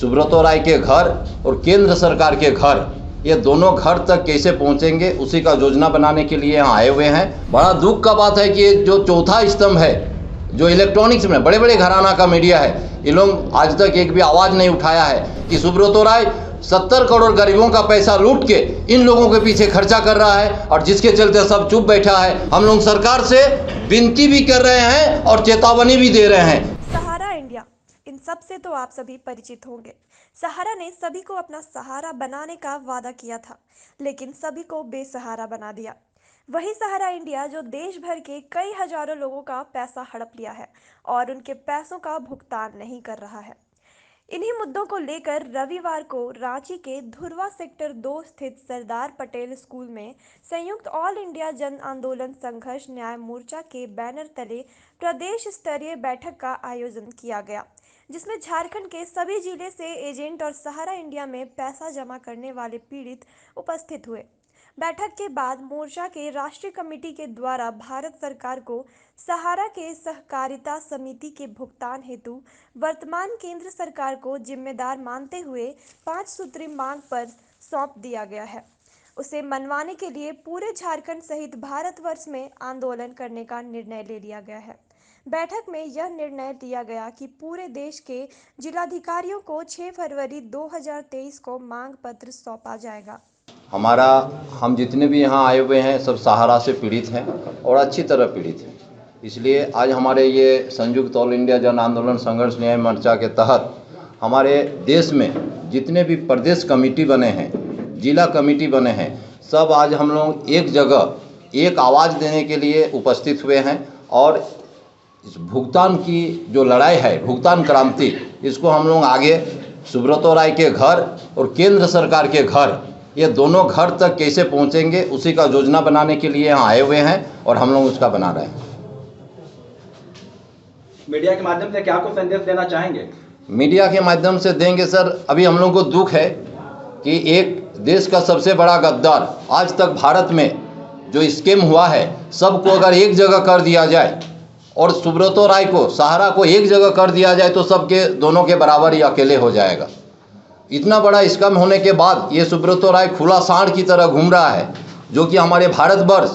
सुब्रतो राय के घर और केंद्र सरकार के घर, ये दोनों घर तक कैसे पहुंचेंगे उसी का योजना बनाने के लिए यहाँ आए हुए हैं। बड़ा दुख का बात है कि ये जो चौथा स्तंभ है, जो इलेक्ट्रॉनिक्स में बड़े बड़े घराना का मीडिया है, ये लोग आज तक एक भी आवाज़ नहीं उठाया है कि सुब्रतो राय 70 करोड़ गरीबों का पैसा लूट के इन लोगों के पीछे खर्चा कर रहा है और जिसके चलते सब चुप बैठा है। हम लोग सरकार से विनती भी कर रहे हैं और चेतावनी भी दे रहे हैं। सहारा इंडिया, इन सब से तो आप सभी परिचित होंगे। सहारा ने सभी को अपना सहारा बनाने का वादा किया था, लेकिन सभी को बेसहारा बना दिया। वही सहारा इंडिया जो देश भर के कई हजारों लोगों का पैसा हड़प लिया है और उनके पैसों का भुगतान नहीं कर रहा है। इन्हीं मुद्दों को लेकर रविवार को रांची के धुरवा सेक्टर 2 स्थित सरदार पटेल स्कूल में संयुक्त ऑल इंडिया जन आंदोलन संघर्ष न्याय मोर्चा के बैनर तले प्रदेश स्तरीय बैठक का आयोजन किया गया, जिसमें झारखंड के सभी जिले से एजेंट और सहारा इंडिया में पैसा जमा करने वाले पीड़ित उपस्थित हुए। बैठक के बाद मोर्चा के राष्ट्रीय कमेटी के द्वारा भारत सरकार को सहारा के सहकारिता समिति के भुगतान हेतु वर्तमान केंद्र सरकार को जिम्मेदार मानते हुए 5 सूत्री मांग पर सौंप दिया गया है। उसे मनवाने के लिए पूरे झारखंड सहित भारतवर्ष में आंदोलन करने का निर्णय ले लिया गया है। बैठक में यह निर्णय लिया गया कि पूरे देश के जिलाधिकारियों को 6 फरवरी 2023 को मांग पत्र सौंपा जाएगा। हम जितने भी यहाँ आए हुए हैं सब सहारा से पीड़ित हैं और अच्छी तरह पीड़ित हैं। इसलिए आज हमारे ये संयुक्त ऑल इंडिया जन आंदोलन संघर्ष न्याय मोर्चा के तहत हमारे देश में जितने भी प्रदेश कमेटी बने हैं, जिला कमेटी बने हैं, सब आज हम लोग एक जगह एक आवाज़ देने के लिए उपस्थित हुए हैं और इस भुगतान की जो लड़ाई है, भुगतान क्रांति, इसको हम लोग आगे सुब्रतो राय के घर और केंद्र सरकार के घर, ये दोनों घर तक कैसे पहुंचेंगे उसी का योजना बनाने के लिए यहाँ आए हुए हैं और हम लोग उसका बना रहे हैं। मीडिया के माध्यम से क्या कुछ संदेश देना चाहेंगे? मीडिया के माध्यम से देंगे सर, अभी हम लोग को दुख है कि एक देश का सबसे बड़ा गद्दार आज तक भारत में जो स्कैम हुआ है, सबको अगर एक जगह कर दिया जाए और सुब्रतो राय को, सहारा को एक जगह कर दिया जाए तो सबके दोनों के बराबर ही अकेले हो जाएगा। इतना बड़ा स्कैम होने के बाद ये सुब्रतो राय खुला सांड की तरह घूम रहा है, जो कि हमारे भारतवर्ष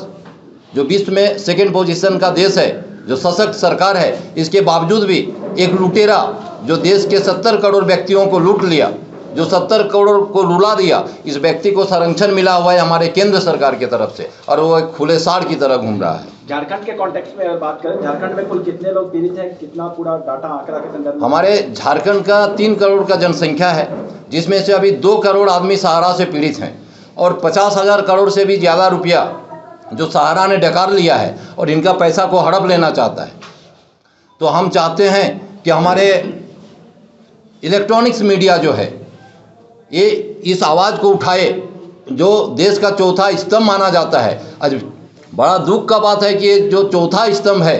जो विश्व में सेकंड पोजीशन का देश है, जो सशक्त सरकार है, इसके बावजूद भी एक लुटेरा जो देश के 70 करोड़ व्यक्तियों को लूट लिया, जो 70 करोड़ को रुला दिया, इस व्यक्ति को संरक्षण मिला हुआ है हमारे केंद्र सरकार की तरफ से और वो एक खुले सांड की तरह घूम रहा है। झारखंड के कॉन्टेक्स्ट में अगर बात करें, झारखंड में कुल कितने लोग पीड़ित हैं, कितना पूरा डाटा आंकड़ा के संदर्भ में? हमारे झारखंड का 3 करोड़ का जनसंख्या है, जिसमें से अभी 2 करोड़ आदमी सहारा से पीड़ित हैं और 50,000 करोड़ से भी ज़्यादा रुपया जो सहारा ने डकार लिया है और इनका पैसा को हड़प लेना चाहता है। तो हम चाहते हैं कि हमारे इलेक्ट्रॉनिक्स मीडिया जो है ये इस आवाज़ को उठाए, जो देश का चौथा स्तंभ माना जाता है। आज बड़ा दुख का बात है कि ये जो चौथा स्तंभ है,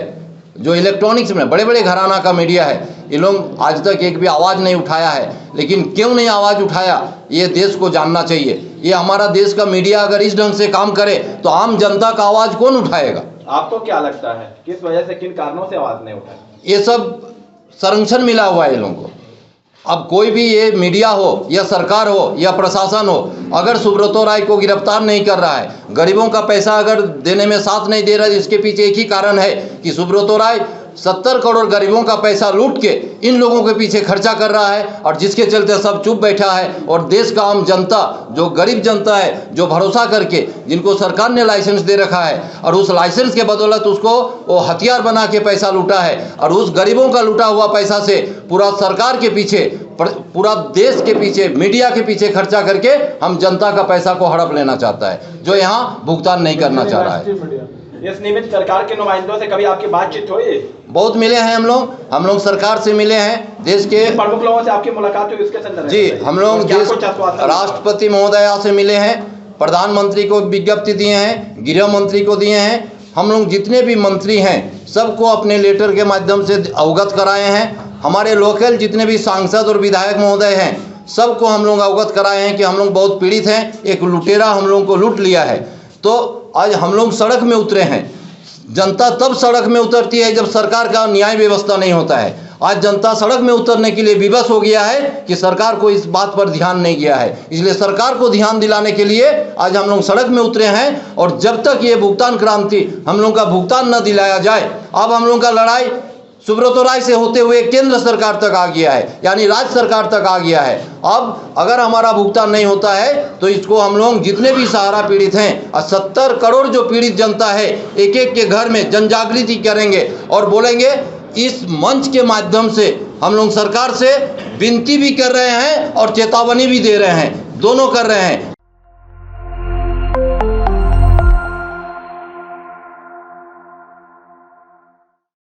जो इलेक्ट्रॉनिक्स में बड़े बड़े घराना का मीडिया है, ये लोग आज तक एक भी आवाज़ नहीं उठाया है। लेकिन क्यों नहीं आवाज़ उठाया, ये देश को जानना चाहिए। ये हमारा देश का मीडिया अगर इस ढंग से काम करे तो आम जनता का आवाज़ कौन उठाएगा? आपको क्या लगता है किस वजह से, किन कारणों से आवाज़ नहीं उठाई? ये सब संरक्षण मिला हुआ है ये लोगों को। अब कोई भी ये मीडिया हो या सरकार हो या प्रशासन हो, अगर सुब्रतो राय को गिरफ्तार नहीं कर रहा है, गरीबों का पैसा अगर देने में साथ नहीं दे रहा है, इसके पीछे एक ही कारण है कि सुब्रतो राय 70 करोड़ गरीबों का पैसा लूट के इन लोगों के पीछे खर्चा कर रहा है और जिसके चलते सब चुप बैठा है। और देश का आम जनता, जो गरीब जनता है, जो भरोसा करके, जिनको सरकार ने लाइसेंस दे रखा है और उस लाइसेंस के बदौलत उसको वो हथियार बना के पैसा लूटा है और उस गरीबों का लूटा हुआ पैसा से पूरा सरकार के पीछे, पूरा देश के पीछे, मीडिया के पीछे खर्चा करके हम जनता का पैसा को हड़प लेना चाहता है, जो यहाँ भुगतान नहीं करना चाह रहा है। इस निमित्त सरकार के नुमाइंदों से कभी आपकी बातचीत हुई? बहुत मिले हैं हम लोग सरकार से मिले हैं, देश के प्रमुख लोगों से आपकी मुलाकात हुई, उसके संदर्भ में? जी, हम लोग देश राष्ट्रपति महोदया से मिले हैं, प्रधानमंत्री को विज्ञप्ति दिए हैं, गृह मंत्री को दिए हैं। हम लोग जितने भी मंत्री हैं सबको अपने लेटर के माध्यम से अवगत कराए हैं। हमारे लोकल जितने भी सांसद और विधायक महोदय हैं सबको हम लोग अवगत कराए हैं कि हम लोग बहुत पीड़ित हैं, एक लुटेरा हम लोगों को लूट लिया है। तो आज हम लोग सड़क में उतरे हैं। जनता तब सड़क में उतरती है जब सरकार का न्याय व्यवस्था नहीं होता है आज जनता सड़क में उतरने के लिए विवश हो गया है कि सरकार को इस बात पर ध्यान नहीं गया है। इसलिए सरकार को ध्यान दिलाने के लिए आज हम लोग सड़क में उतरे हैं। और जब तक ये भुगतान क्रांति हम लोग का भुगतान न दिलाया जाए, अब हम लोग का लड़ाई सुब्रतो राय से होते हुए केंद्र सरकार तक आ गया है, यानी राज्य सरकार तक आ गया है। अब अगर हमारा भुगतान नहीं होता है तो इसको हम लोग जितने भी सहारा पीड़ित हैं और 70 करोड़ जो पीड़ित जनता है, एक एक के घर में जनजागृति करेंगे और बोलेंगे। इस मंच के माध्यम से हम लोग सरकार से विनती भी कर रहे हैं और चेतावनी भी दे रहे हैं, दोनों कर रहे हैं